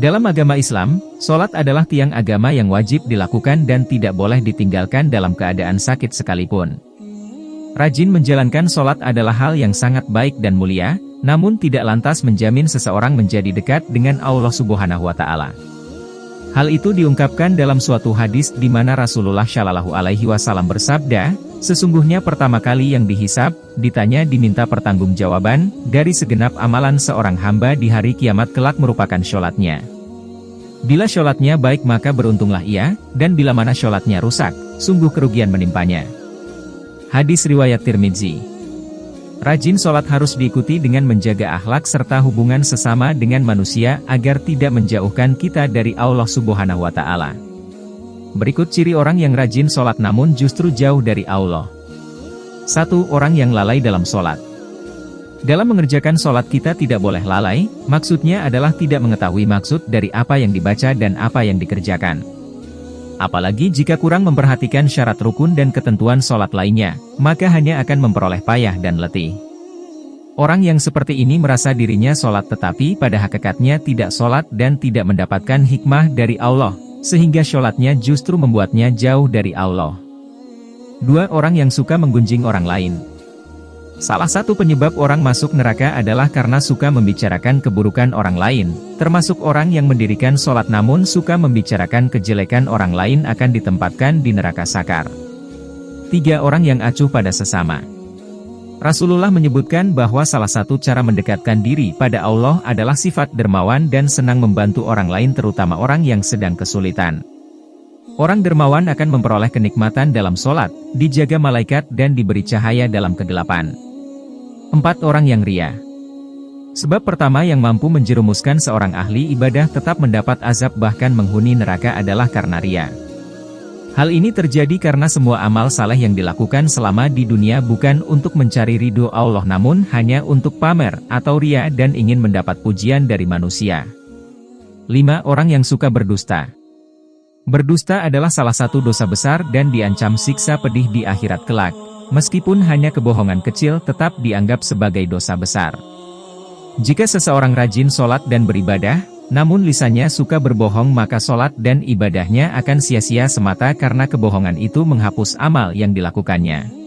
Dalam agama Islam, sholat adalah tiang agama yang wajib dilakukan dan tidak boleh ditinggalkan dalam keadaan sakit sekalipun. Rajin menjalankan sholat adalah hal yang sangat baik dan mulia, namun tidak lantas menjamin seseorang menjadi dekat dengan Allah Subhanahu wa Ta'ala. Hal itu diungkapkan dalam suatu hadis di mana Rasulullah Shallallahu Alaihi Wasallam bersabda, sesungguhnya pertama kali yang dihisab, ditanya diminta pertanggungjawaban, dari segenap amalan seorang hamba di hari kiamat kelak merupakan sholatnya. Bila sholatnya baik maka beruntunglah ia, dan bila mana sholatnya rusak, sungguh kerugian menimpanya. Hadis riwayat Tirmidzi. Rajin sholat harus diikuti dengan menjaga akhlak serta hubungan sesama dengan manusia agar tidak menjauhkan kita dari Allah Subhanahu wa Ta'ala. Berikut ciri orang yang rajin sholat namun justru jauh dari Allah. 1. Orang yang lalai dalam sholat. Dalam mengerjakan sholat kita tidak boleh lalai, maksudnya adalah tidak mengetahui maksud dari apa yang dibaca dan apa yang dikerjakan. Apalagi jika kurang memperhatikan syarat rukun dan ketentuan sholat lainnya, maka hanya akan memperoleh payah dan letih. Orang yang seperti ini merasa dirinya sholat tetapi pada hakikatnya tidak sholat dan tidak mendapatkan hikmah dari Allah, sehingga sholatnya justru membuatnya jauh dari Allah. 2. Orang yang suka menggunjing orang lain. Salah satu penyebab orang masuk neraka adalah karena suka membicarakan keburukan orang lain, termasuk orang yang mendirikan sholat namun suka membicarakan kejelekan orang lain akan ditempatkan di neraka sakar. 3. Orang yang acuh pada sesama. Rasulullah menyebutkan bahwa salah satu cara mendekatkan diri pada Allah adalah sifat dermawan dan senang membantu orang lain terutama orang yang sedang kesulitan. Orang dermawan akan memperoleh kenikmatan dalam sholat, dijaga malaikat dan diberi cahaya dalam kegelapan. 4. Orang yang ria. Sebab pertama yang mampu menjerumuskan seorang ahli ibadah tetap mendapat azab bahkan menghuni neraka adalah karena ria. Hal ini terjadi karena semua amal saleh yang dilakukan selama di dunia bukan untuk mencari ridho Allah namun hanya untuk pamer atau ria dan ingin mendapat pujian dari manusia. 5. Orang yang suka berdusta. Berdusta adalah salah satu dosa besar dan diancam siksa pedih di akhirat kelak. Meskipun hanya kebohongan kecil tetap dianggap sebagai dosa besar. Jika seseorang rajin sholat dan beribadah, namun lisannya suka berbohong maka sholat dan ibadahnya akan sia-sia semata karena kebohongan itu menghapus amal yang dilakukannya.